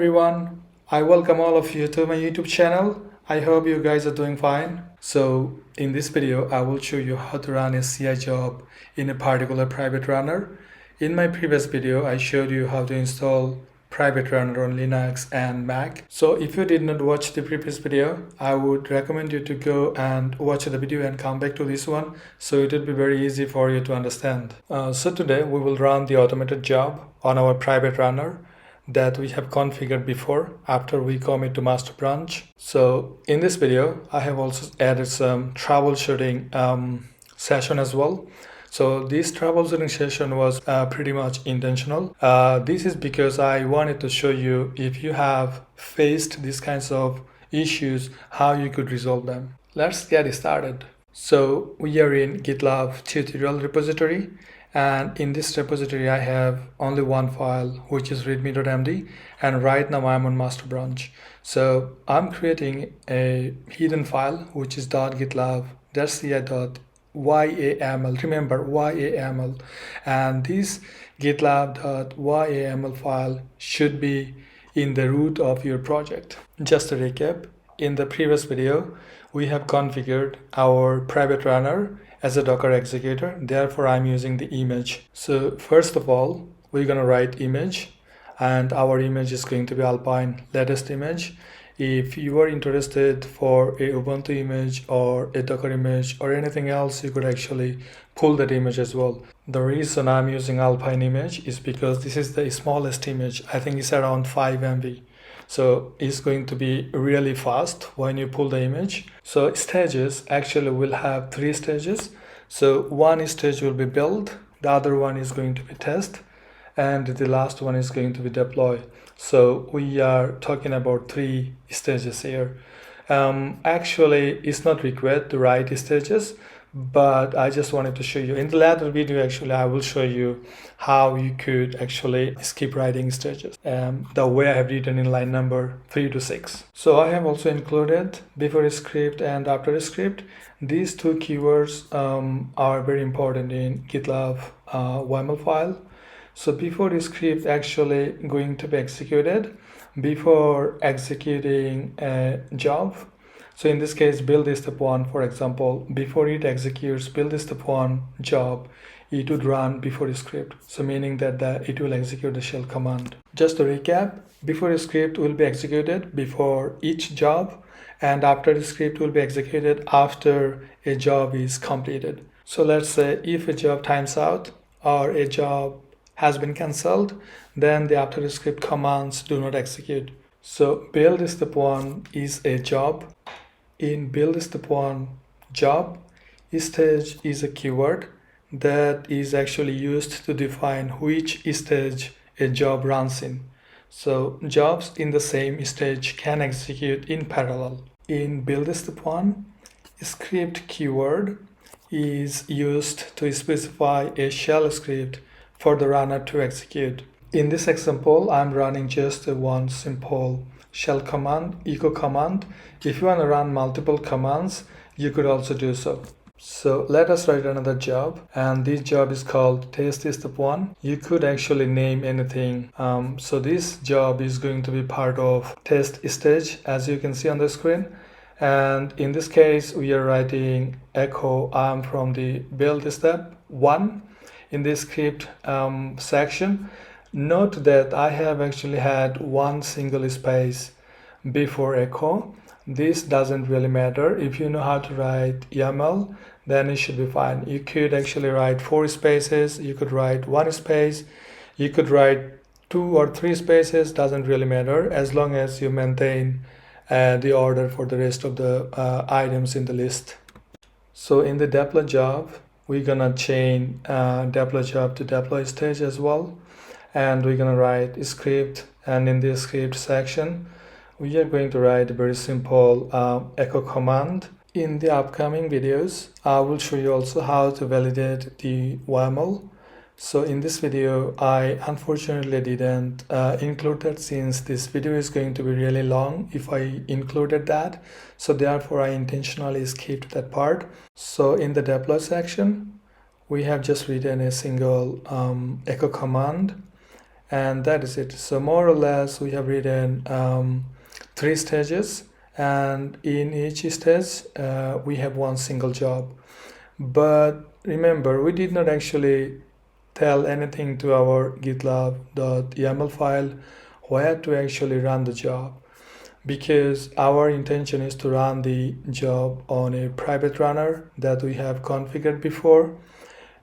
everyone, I welcome all of you to my YouTube channel. I hope you guys are doing fine. So in this video I will show you how to run a CI job in a particular private runner. In my previous video I showed you how to install private runner on Linux and Mac. So if you did not watch the previous video, I would recommend you to go and watch the video and come back to this one, so it will be very easy for you to understand. So today we will run the automated job on our private runner that we have configured before after we commit to master branch. So in this video I have also added some troubleshooting session as well. So this troubleshooting session was pretty much intentional. This is because I wanted to show you, if you have faced these kinds of issues, how you could resolve them. Let's get started. So we are in Gitlab tutorial repository, and in this repository I have only one file, which is readme.md, and right now I'm on master branch. So I'm creating a hidden file which is .gitlab.ci.yaml. Remember, YAML, and this gitlab.yaml file should be in the root of your project. Just to recap, in the previous video we have configured our private runner as a Docker executor, therefore I'm using the image. So first of all we're gonna write image, and our image is going to be Alpine latest image. If you are interested for a Ubuntu image or a Docker image or anything else, you could actually pull that image as well. The reason I'm using Alpine image is because this is the smallest image. I think it's around 5 MB. So it's going to be really fast when you pull the image. So stages actually will have 3 stages. So one stage will be build, the other one is going to be test, and the last one is going to be deploy. So we are talking about 3 stages here. Actually it's not required to write stages, but I just wanted to show you. In the later video actually I will show you how you could actually skip writing stages, the way I have written in line number 3 to 6. So I have also included before script and after script. These 2 keywords are very important in GitLab YAML file. So before the script actually going to be executed, before executing a job, so in this case build step 1, for example, before it executes build step 1 job, it would run before the script, so meaning that it will execute the shell command. Just to recap, before the script will be executed before each job, and after the script will be executed after a job is completed. So let's say if a job times out or a job has been cancelled, then the after the script commands do not execute. So build step 1 is a job. In build step 1 job, stage is a keyword that is actually used to define which stage a job runs in. So jobs in the same stage can execute in parallel. In build step 1, script keyword is used to specify a shell script for the runner to execute. In this example, I'm running just one simple shell command, echo command. If you want to run multiple commands, you could also do so. So let us write another job, and this job is called test step 1. You could actually name anything. So this job is going to be part of test stage, as you can see on the screen. And in this case, we are writing echo from the build step 1 in this script section. Note that I have actually had one single space before echo. This doesn't really matter. If you know how to write YAML, then it should be fine. You could actually write 4 spaces, you could write 1 space, you could write 2 or 3 spaces, doesn't really matter, as long as you maintain the order for the rest of the items in the list. So in the deploy job, we're gonna chain deploy job to deploy stage as well, and we're gonna write script, and in this script section we are going to write a very simple echo command. In the upcoming videos I will show you also how to validate the YAML. So in this video I unfortunately didn't include that, since this video is going to be really long if I included that, so therefore I intentionally skipped that part. So in the deploy section we have just written a single echo command, and that is it. So more or less we have written 3 stages, and in each stage we have one single job. But remember, we did not actually tell anything to our gitlab.yaml file where to actually run the job, because our intention is to run the job on a private runner that we have configured before.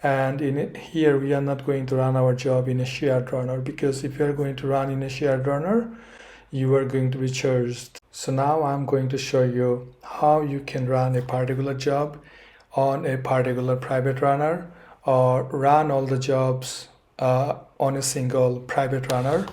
And here we are not going to run our job in a shared runner, because if you are going to run in a shared runner, you are going to be charged. So now I'm going to show you how you can run a particular job on a particular private runner, or run all the jobs on a single private runner.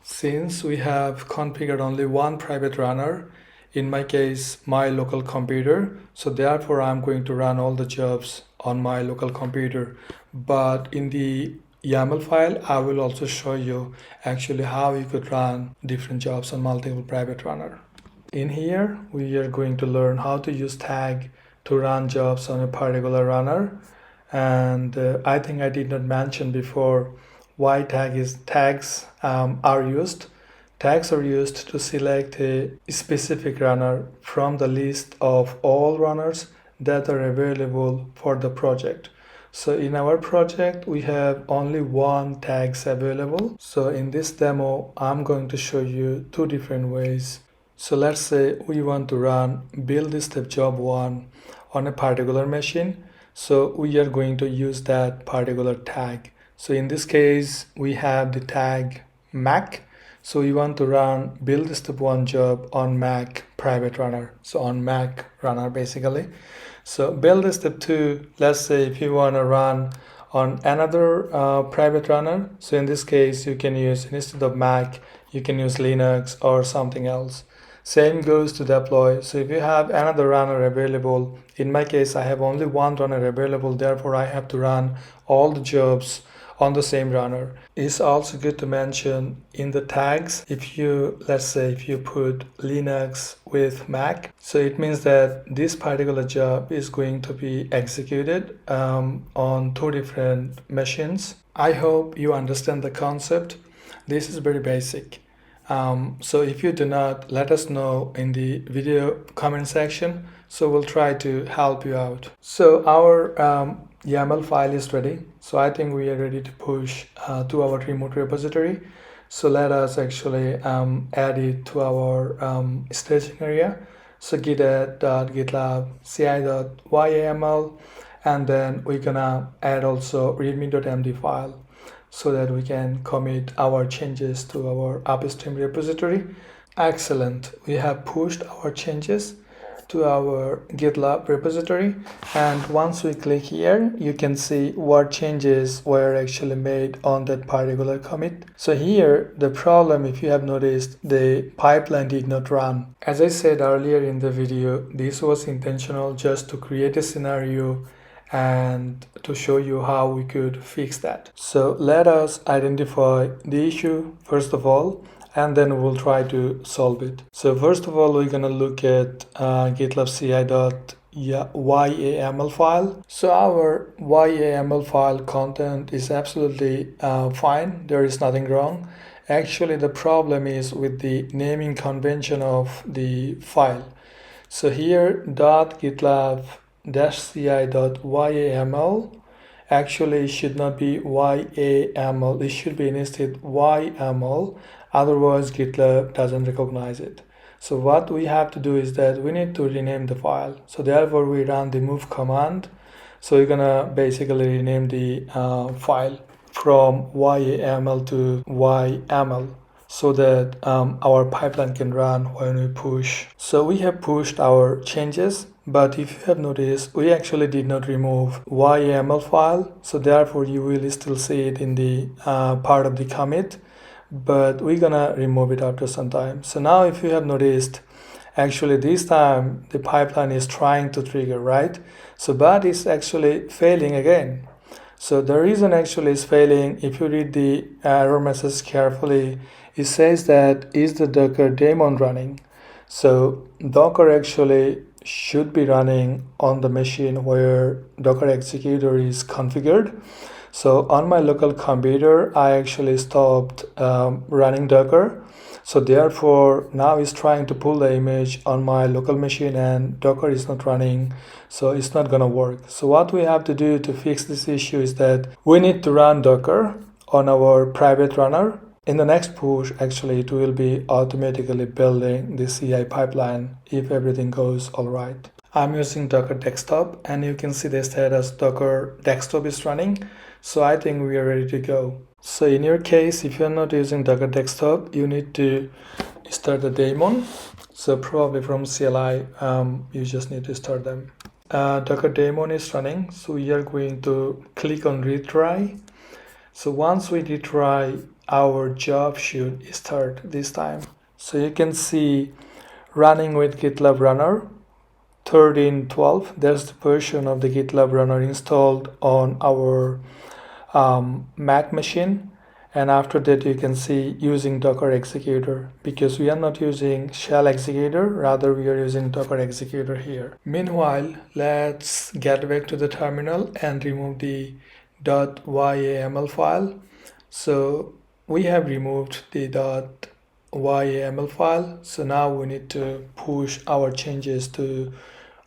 Since we have configured only one private runner, in my case my local computer, so therefore I'm going to run all the jobs on my local computer. But in the YAML file I will also show you actually how you could run different jobs on multiple private runner. In here we are going to learn how to use tag to run jobs on a particular runner. And I think I did not mention before why tags are used. Tags are used to select a specific runner from the list of all runners that are available for the project. So in our project we have only one tags available. So in this demo I'm going to show you 2 different ways. So let's say we want to run build step job 1 on a particular machine. So we are going to use that particular tag. So in this case we have the tag Mac. So we want to run build step 1 job on Mac private runner. So on Mac runner basically. So build step 2, let's say if you want to run on another private runner. So in this case you can use, instead of Mac, you can use Linux or something else. Same goes to deploy. So if you have another runner available, in my case I have only one runner available, therefore I have to run all the jobs on the same runner. It's also good to mention in the tags, if you, let's say if you put Linux with Mac, so it means that this particular job is going to be executed on 2 different machines. I hope you understand the concept. This is very basic. So if you do not, let us know in the video comment section, so we'll try to help you out. So our YAML file is ready, so I think we are ready to push to our remote repository. So let us actually add it to our staging area. So git.gitlab ci.yaml, and then we're gonna add also readme.md file, so that we can commit our changes to our upstream repository. Excellent. We have pushed our changes to our GitLab repository, and once we click here you can see what changes were actually made on that particular commit. So here the problem, if you have noticed, the pipeline did not run. As I said earlier in the video, this was intentional, just to create a scenario and to show you how we could fix that. So let us identify the issue first of all, and then we'll try to solve it. So first of all, we're gonna look at GitLab ci.yaml file. So our YAML file content is absolutely fine. There is nothing wrong. Actually, the problem is with the naming convention of the file. So here .gitlab-ci.yaml actually should not be YAML, it should be instead YAML, otherwise GitLab doesn't recognize it. So what we have to do is that we need to rename the file. So therefore we run the move command. So we're gonna basically rename the file from YAML to YAML, so that our pipeline can run when we push. So we have pushed our changes, but if you have noticed, we actually did not remove YAML file, so therefore you will still see it in the part of the commit, but we're gonna remove it after some time. So now if you have noticed, actually this time the pipeline is trying to trigger, right? So but it's actually failing again. So the reason actually is failing, if you read the error message carefully, it says that is the Docker daemon running. So Docker actually should be running on the machine where Docker executor is configured. So on my local computer, I actually stopped running Docker. So therefore, now it's trying to pull the image on my local machine and Docker is not running. So it's not gonna work. So what we have to do to fix this issue is that we need to run Docker on our private runner. In the next push, actually, it will be automatically building the CI pipeline if everything goes all right. I'm using Docker Desktop and you can see the status Docker Desktop is running. So I think we are ready to go. So in your case, if you're not using Docker Desktop, you need to start the daemon. So probably from CLI, you just need to start them. Docker daemon is running. So we are going to click on retry. So once we retry, our job should start this time. So you can see running with GitLab runner 13.12. There's the version of the GitLab runner installed on our Mac machine. And after that, you can see using Docker executor because we are not using shell executor, rather we are using Docker executor here. Meanwhile, let's get back to the terminal and remove the .yaml file. So we have removed the .yaml file. So now we need to push our changes to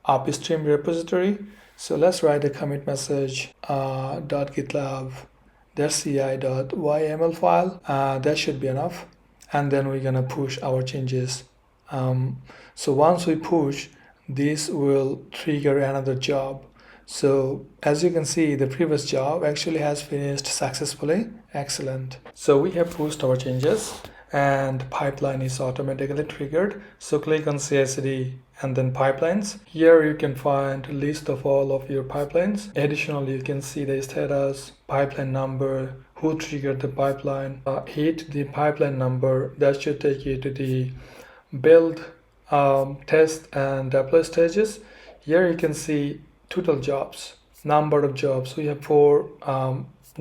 upstream repository. So let's write a commit message .gitlab.ci.yml file. That should be enough. And then we're gonna push our changes. So once we push, this will trigger another job. So as you can see, the previous job actually has finished successfully. Excellent. So we have pushed our changes and pipeline is automatically triggered. So click on CI/CD and then pipelines. Here you can find a list of all of your pipelines. Additionally, you can see the status, pipeline number, who triggered the pipeline, hit the pipeline number. That should take you to the build, test and deploy stages. Here you can see total jobs, number of jobs. We have 4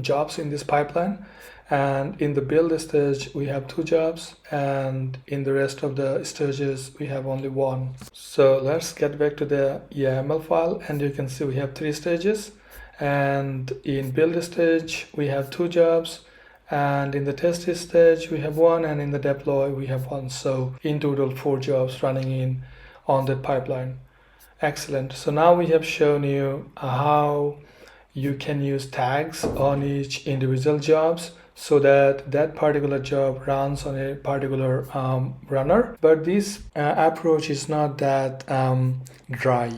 jobs in this pipeline, and in the build stage we have 2 jobs, and in the rest of the stages we have only 1. So let's get back to the YAML file, and you can see we have 3 stages, and in build stage we have 2 jobs, and in the test stage we have 1, and in the deploy we have 1. So in total 4 jobs running in on that pipeline. Excellent. So now we have shown you how you can use tags on each individual jobs so that that particular job runs on a particular runner. But this approach is not that dry.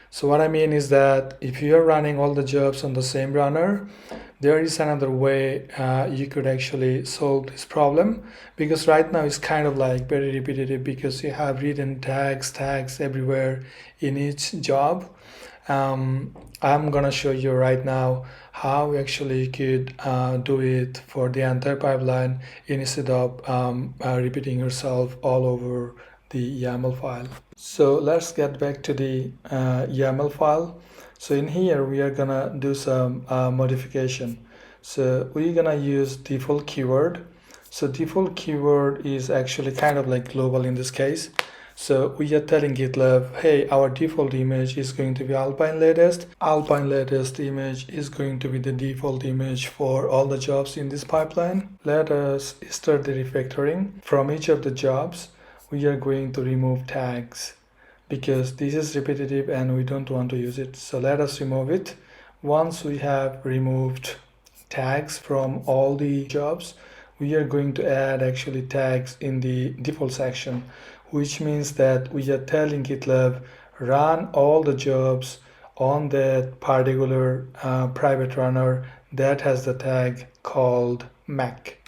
So what I mean is that if you are running all the jobs on the same runner, there is another way you could actually solve this problem, because right now it's kind of like very repetitive because you have written tags everywhere in each job. I'm gonna show you right now how we actually could do it for the entire pipeline instead of repeating yourself all over the YAML file. So let's get back to the YAML file. So in here we are gonna do some modification. So we're gonna use default keyword. So default keyword is actually kind of like global in this case. So we are telling GitLab, hey, our default image is going to be Alpine latest. Alpine latest image is going to be the default image for all the jobs in this pipeline. Let us start the refactoring. From each of the jobs, we are going to remove tags because this is repetitive and we don't want to use it. So let us remove it. Once we have removed tags from all the jobs, we are going to add actually tags in the default section, which means that we are telling GitLab run all the jobs on that particular private runner that has the tag called Mac.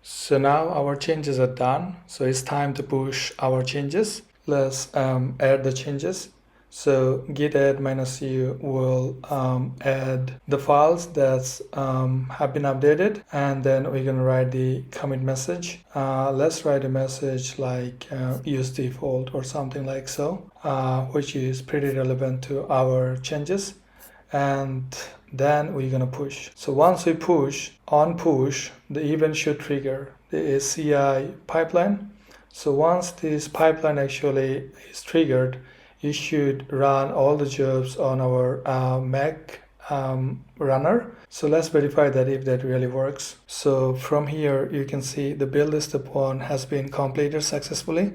So now our changes are done. So it's time to push our changes. Let's add the changes. So git add -u will add the files that have been updated, and then we're gonna write the commit message. Let's write a message like use default or something like so, which is pretty relevant to our changes. And then we're gonna push. So once we push, on push, the event should trigger the CI pipeline. So once this pipeline actually is triggered, you should run all the jobs on our Mac runner. So let's verify that if that really works. So from here you can see the build step 1 has been completed successfully,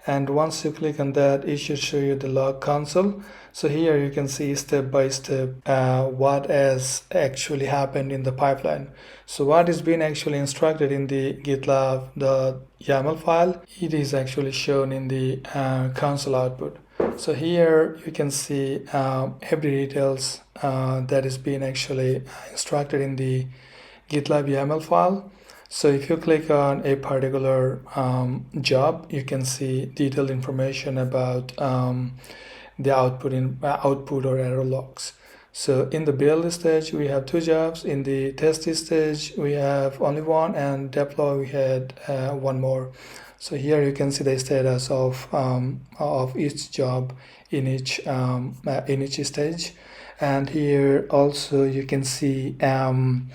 and once you click on that it should show you the log console. So here you can see step by step what has actually happened in the pipeline. So what is being actually instructed in the Gitlab, the YAML file, it is actually shown in the console output. So here you can see every details that is being actually instructed in the GitLab YAML file. So if you click on a particular job, you can see detailed information about the output or error logs. So in the build stage we have 2 jobs, in the test stage we have only 1, and deploy we had 1 more. So here you can see the status of each job in each stage, and here also you can see the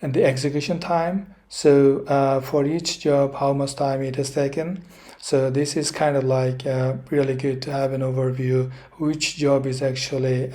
execution time. So for each job how much time it has taken. So this is kind of like really good to have an overview which job is actually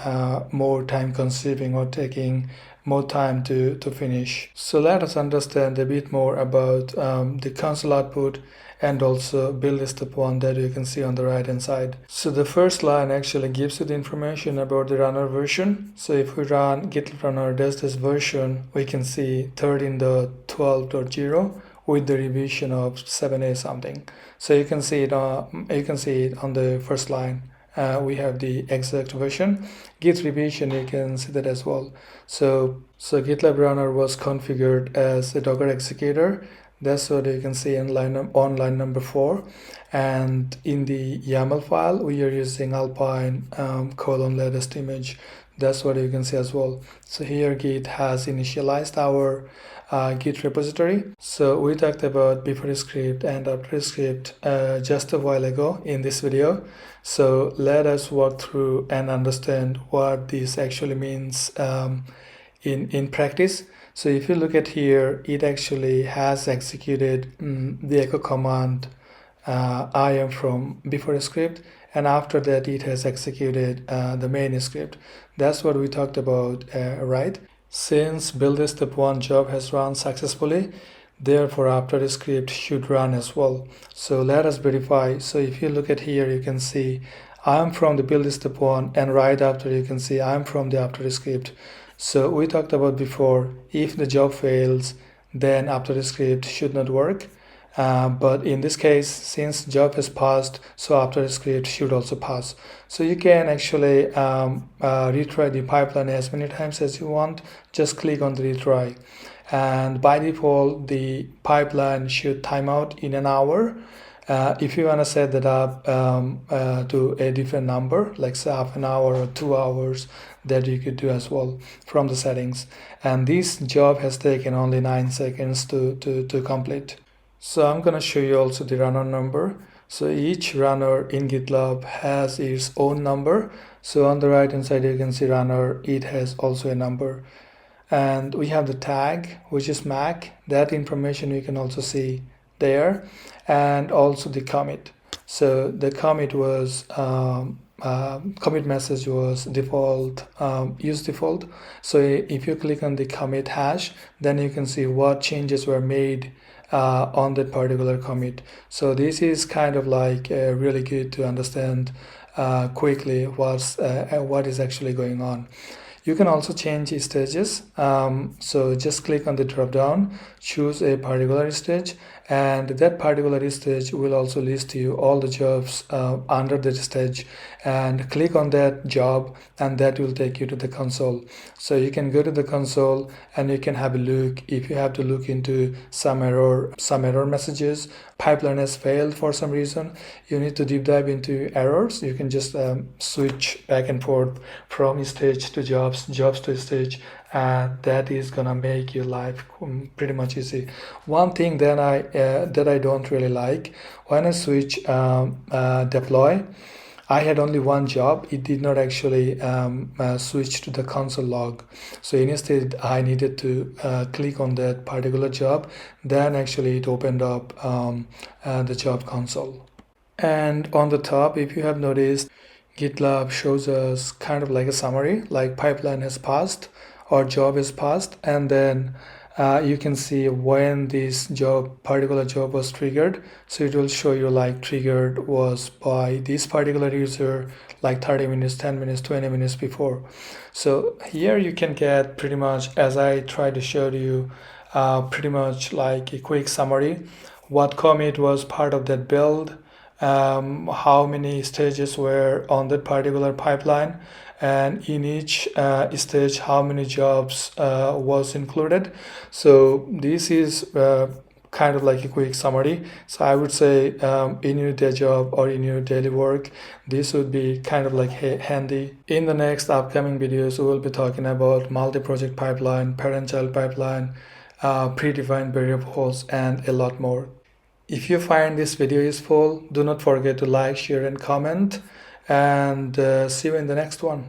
more time consuming or taking more time to finish. So let us understand a bit more about the console output and also build step 1 that you can see on the right hand side. So the first line actually gives you the information about the runner version. So if we run git runner this version, we can see 13.12.0 with the revision of 7a something. So you can see it on the first line. We have the exact version. Git revision, you can see that as well. So GitLab runner was configured as a Docker executor. That's what you can see on line number 4. And in the YAML file, we are using Alpine latest image. That's what you can see as well. So here Git has initialized our Git repository. So we talked about before script and after script just a while ago in this video. So let us walk through and understand what this actually means in practice. So if you look at here, it actually has executed the echo command I am from before script, and after that it has executed the main script. That's what we talked about, right? Since build step 1 job has run successfully, therefore after the script should run as well. So let us verify. So if you look at here, you can see I'm from the build step 1, and right after you can see I'm from the after the script. So we talked about before, if the job fails, then after the script should not work. But in this case, since job has passed, so after the script should also pass. So you can actually retry the pipeline as many times as you want. Just click on the retry, and by default the pipeline should time out in an hour. If you want to set that up to a different number, like say half an hour or 2 hours, that you could do as well from the settings. And this job has taken only 9 seconds to complete. So I'm gonna show you also the runner number. So each runner in GitLab has its own number. So on the right hand side you can see runner, it has also a number. And we have the tag, which is Mac. That information you can also see there, and also the commit. So the commit was commit message was default, use default. So if you click on the commit hash, then you can see what changes were made on that particular commit. So this is kind of like really good to understand quickly what is actually going on. You can also change stages. So just click on the drop down, choose a particular stage, and that particular stage will also list you all the jobs under that stage, and click on that job and that will take you to the console. So you can go to the console and you can have a look if you have to look into some error messages, pipeline has failed for some reason, you need to deep dive into errors. You can just switch back and forth from stage to jobs to stage, and that is gonna make your life pretty much easy. One thing that I don't really like, when I switch deploy, I had only one job. It did not actually switch to the console log. So instead I needed to click on that particular job, then actually it opened up the job console. And on the top, if you have noticed, GitLab shows us kind of like a summary, like pipeline has passed or job is passed, and then you can see when this particular job was triggered. So it will show you like triggered was by this particular user like 30 minutes, 10 minutes, 20 minutes before. So here you can get pretty much, as I tried to show you, pretty much like a quick summary. What commit was part of that build, how many stages were on that particular pipeline, and in each stage how many jobs was included. So this is kind of like a quick summary. So I would say in your day job or in your daily work, this would be kind of like handy. In the next upcoming videos, we will be talking about multi-project pipeline, parent-child pipeline, predefined variables, and a lot more. If you find this video useful, do not forget to like, share, and comment, and see you in the next one.